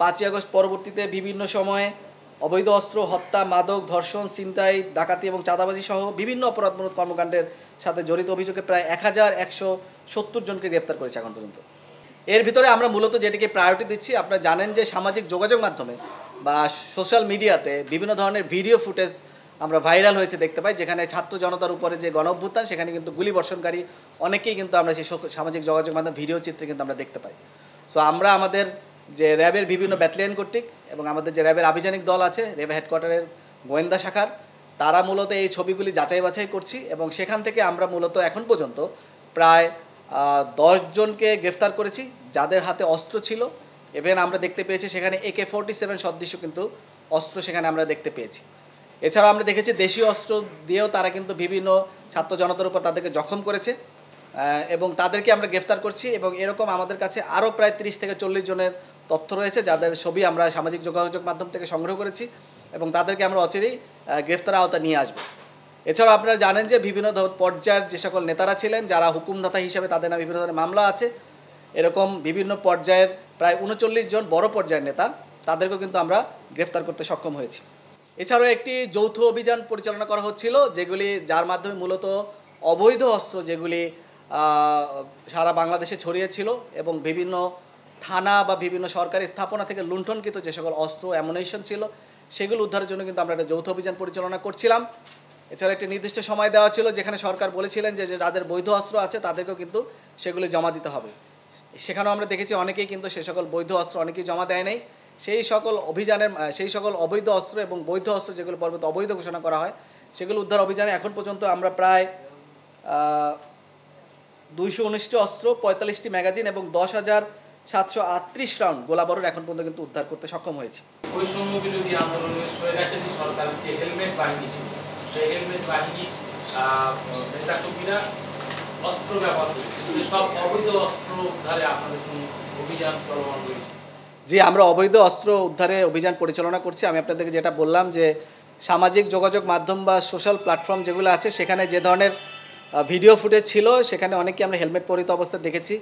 5ই August পরবর্তীতে বিভিন্ন সময়ে অবৈধ অস্ত্র, হত্যা, মাদক, ধর্ষণ, ছিনতাই, ডাকাতি এবং চাঁদাবাজি সহ বিভিন্ন অপরাধমূলক কর্মকাণ্ডের সাথে জড়িত অভিযোগে প্রায় 1170 জনকে গ্রেফতার করেছে এখন পর্যন্ত। এর ভিতরে আমরা মূলত যেটিকে প্রায়োরিটি দিচ্ছি, আপনারা জানেন যে সামাজিক যোগাযোগ মাধ্যমে বা সোশ্যাল মিডিয়াতে বিভিন্ন ধরনের ভিডিও ফুটেজ আমরা ভাইরাল হয়েছে দেখতে পাই, যেখানে ছাত্র জনতার উপরে যে গণঅভ্যুত্থান সেখানে কিন্তু গুলিবর্ষণকারী অনেকেই কিন্তু আমরা সেই সামাজিক যোগাযোগ মাধ্যম ভিডিও চিত্রে কিন্তু আমরা দেখতে পাই। সো আমরা আমাদের যে র্যাবের বিভিন্ন ব্যাটালিয়ন কর্তৃক এবং আমাদের যে র্যাবের আভিযানিক দল আছে, র্যাব হেডকোয়ার্টারের গোয়েন্দা শাখার, তারা মূলত এই ছবিগুলি যাচাই বাছাই করছি এবং সেখান থেকে আমরা মূলত এখন পর্যন্ত প্রায় 10 জনকে গ্রেফতার করেছি যাদের হাতে অস্ত্র ছিল। ইভেন আমরা দেখতে পেয়েছি সেখানে AK-47 সদৃশ কিন্তু অস্ত্র সেখানে আমরা দেখতে পেয়েছি। এছাড়াও আমরা দেখেছি দেশীয় অস্ত্র দিয়েও তারা কিন্তু বিভিন্ন ছাত্র জনতার উপর তাদেরকে জখম করেছে এবং তাদেরকে আমরা গ্রেফতার করছি এবং এরকম আমাদের কাছে আরও প্রায় 30 থেকে 40 জনের তথ্য রয়েছে যাদের ছবি আমরা সামাজিক যোগাযোগ মাধ্যম থেকে সংগ্রহ করেছি এবং তাদেরকে আমরা অচিরেই গ্রেফতার আওতা নিয়ে আসবো। এছাড়াও আপনারা জানেন যে বিভিন্ন পর্যায়ের যে সকল নেতারা ছিলেন যারা হুকুমদাতা হিসেবে তাদের নামে বিভিন্ন ধরনের মামলা আছে, এরকম বিভিন্ন পর্যায়ের প্রায় 39 জন বড় পর্যায়ের নেতা, তাদেরকেও কিন্তু আমরা গ্রেফতার করতে সক্ষম হয়েছি। এছাড়াও একটি যৌথ অভিযান পরিচালনা করা হচ্ছিল যেগুলি যার মাধ্যমে মূলত অবৈধ অস্ত্র যেগুলি সারা বাংলাদেশে ছড়িয়েছিল এবং বিভিন্ন থানা বা বিভিন্ন সরকারি স্থাপনা থেকে লুণ্ঠনকৃত যে সকল অস্ত্র অ্যামুনিশন ছিল সেগুলো উদ্ধারের জন্য কিন্তু আমরা একটা যৌথ অভিযান পরিচালনা করছিলাম। এছাড়া একটি নির্দিষ্ট সময় দেওয়া ছিল যেখানে সরকার বলেছিলেন যে যাদের বৈধ অস্ত্র আছে তাদেরকেও কিন্তু সেগুলি জমা দিতে হবে। সেখানেও আমরা দেখেছি অনেকেই কিন্তু সে সকল বৈধ অস্ত্র অনেকেই জমা দেয় নাই। সেই সকল অভিযানের সেই সকল অবৈধ অস্ত্র এবং বৈধ অস্ত্র যেগুলো পরবর্তী অবৈধ ঘোষণা করা হয় সেগুলো উদ্ধার অভিযানে এখন পর্যন্ত আমরা প্রায় 219টি অস্ত্র, 45টি ম্যাগাজিন এবং 10,738 রাউন্ড গোলাবারুদ এখন পর্যন্ত কিন্তু উদ্ধার করতে সক্ষম হয়েছে। বৈষম্য বিরোধী আন্দোলনের স্বৈরাচারী সরকারের যে হেলমেট বাহিনী ছিল সেই হেলমেট বাহিনী নেতাকর্মীরা অস্ত্র ব্যবহার করেছে, সব অবৈধ অস্ত্র উদ্ধারে আপনাদের অভিযান চলমান রয়েছে। জি, আমরা অবৈধ অস্ত্র উদ্ধারে অভিযান পরিচালনা করছি। আমি আপনাদেরকে যেটা বললাম যে সামাজিক যোগাযোগ মাধ্যম বা সোশ্যাল প্ল্যাটফর্ম যেগুলো আছে সেখানে যে ধরনের ভিডিও ফুটেজ ছিল সেখানে অনেকে আমরা হেলমেট পরিহিত অবস্থায় দেখেছি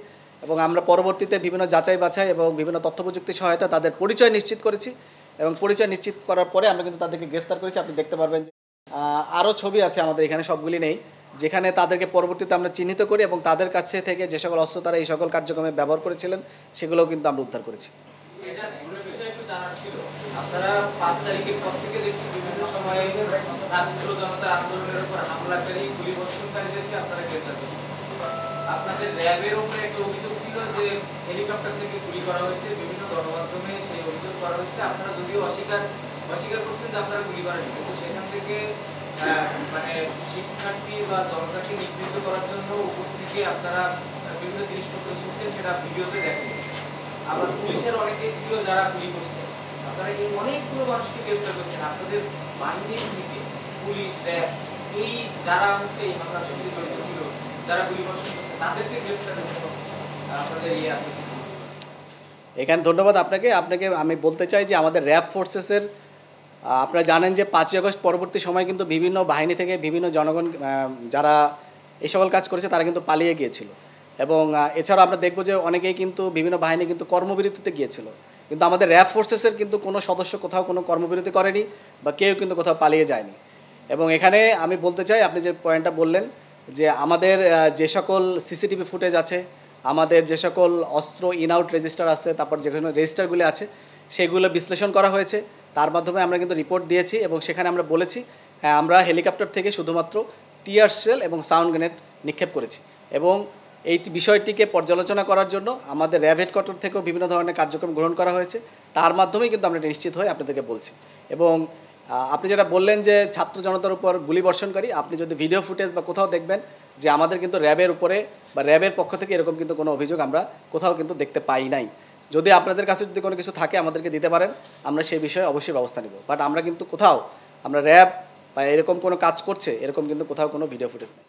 এবং আমরা পরবর্তীতে বিভিন্ন যাচাই বাছাই এবং বিভিন্ন তথ্য প্রযুক্তির সহায়তা তাদের পরিচয় নিশ্চিত করেছি এবং পরিচয় নিশ্চিত করার পরে আমরা কিন্তু তাদেরকে গ্রেফতার করেছি। আপনি দেখতে পারবেন যে আরও ছবি আছে আমাদের এখানে, সবগুলি নেই, যেখানে তাদেরকে পরবর্তীতে আমরা চিহ্নিত করি এবং তাদের কাছে থেকে যে সকল অস্ত্র তারা এই সকল কার্যক্রমে ব্যবহার করেছিলেন সেগুলোও কিন্তু আমরা উদ্ধার করেছি। আপনারা 5 তারিখের পর থেকে দেখছি বিভিন্ন সময়ে ছাত্র জনতার আন্দোলনের উপর হামলাকারী গুলিবর্ষণকারীদেরকে আপনারা গ্রেফতার করছেন। আপনাদের র্যাবের উপরে একটা অভিযোগ ছিল যে হেলিকপ্টার থেকে গুলি করা হয়েছে, বিভিন্ন গণমাধ্যমে সেই অভিযোগ করা হচ্ছে। আপনারা যদিও অস্বীকার করছেন যে আপনারা গুলি করেন, কিন্তু সেখান থেকে মানে শিক্ষার্থী বা জনতাকে নিবৃত্ত করার জন্য উপর থেকে আপনারা বিভিন্ন জিনিসপত্র ছুটছেন, সেটা ভিডিওতে দেখেন। আবার পুলিশের অনেকেই ছিল যারা গুলি করছে। আপনারা এই অনেকগুলো মানুষকে গ্রেফতার করছেন, আপনাদের বাহিনীর থেকে পুলিশ, র্যাব, এই যারা হচ্ছে এই হামলার সঙ্গে জড়িত ছিল, যারা গুলি বর্ষণ করছে, তাদেরকে গ্রেফতারের জন্য আপনাদের আছে। এখানে ধন্যবাদ আপনাকে আমি বলতে চাই যে আমাদের র্যাব ফোর্সেসের আপনারা জানেন যে 5ই আগস্ট পরবর্তী সময় কিন্তু বিভিন্ন বাহিনী থেকে বিভিন্ন জনগণ যারা এই সকল কাজ করেছে তারা কিন্তু পালিয়ে গিয়েছিল এবং এছাড়াও আমরা দেখব যে অনেকেই কিন্তু বিভিন্ন বাহিনী কিন্তু কর্মবিরতিতে গিয়েছিল, কিন্তু আমাদের র্যাব ফোর্সেসের কিন্তু কোনো সদস্য কোথাও কোনো কর্মবিরতি করেনি বা কেউ কিন্তু কোথাও পালিয়ে যায়নি। এবং এখানে আমি বলতে চাই, আপনি যে পয়েন্টটা বললেন যে আমাদের যে সকল সিসিটিভি ফুটেজ আছে, আমাদের যে সকল অস্ত্র ইন আউট রেজিস্টার আছে, তারপর যেখানে রেজিস্টারগুলি আছে সেগুলো বিশ্লেষণ করা হয়েছে, তার মাধ্যমে আমরা কিন্তু রিপোর্ট দিয়েছি এবং সেখানে আমরা বলেছি হ্যাঁ আমরা হেলিকপ্টার থেকে শুধুমাত্র টিয়ার শেল এবং সাউন্ড গ্রেনেড নিক্ষেপ করেছি এবং এই বিষয়টিকে পর্যালোচনা করার জন্য আমাদের র্যাব হেডকোয়ার্টার থেকেও বিভিন্ন ধরনের কার্যক্রম গ্রহণ করা হয়েছে, তার মাধ্যমেই কিন্তু আমরা নিশ্চিত হয়ে আপনাদেরকে বলছি। এবং আপনি যেটা বললেন যে ছাত্র জনতার উপর গুলিবর্ষণকারী, আপনি যদি ভিডিও ফুটেজ বা কোথাও দেখবেন যে আমাদের কিন্তু র্যাবের উপরে বা র্যাবের পক্ষ থেকে এরকম কিন্তু কোনো অভিযোগ আমরা কোথাও কিন্তু দেখতে পাই নাই। যদি আপনাদের কাছে যদি কোনো কিছু থাকে আমাদেরকে দিতে পারেন, আমরা সেই বিষয়ে অবশ্যই ব্যবস্থা নেব। বাট আমরা কিন্তু কোথাও আমরা র্যাব বা এরকম কোনো কাজ করছে এরকম কিন্তু কোথাও কোনো ভিডিও ফুটেজ নেই।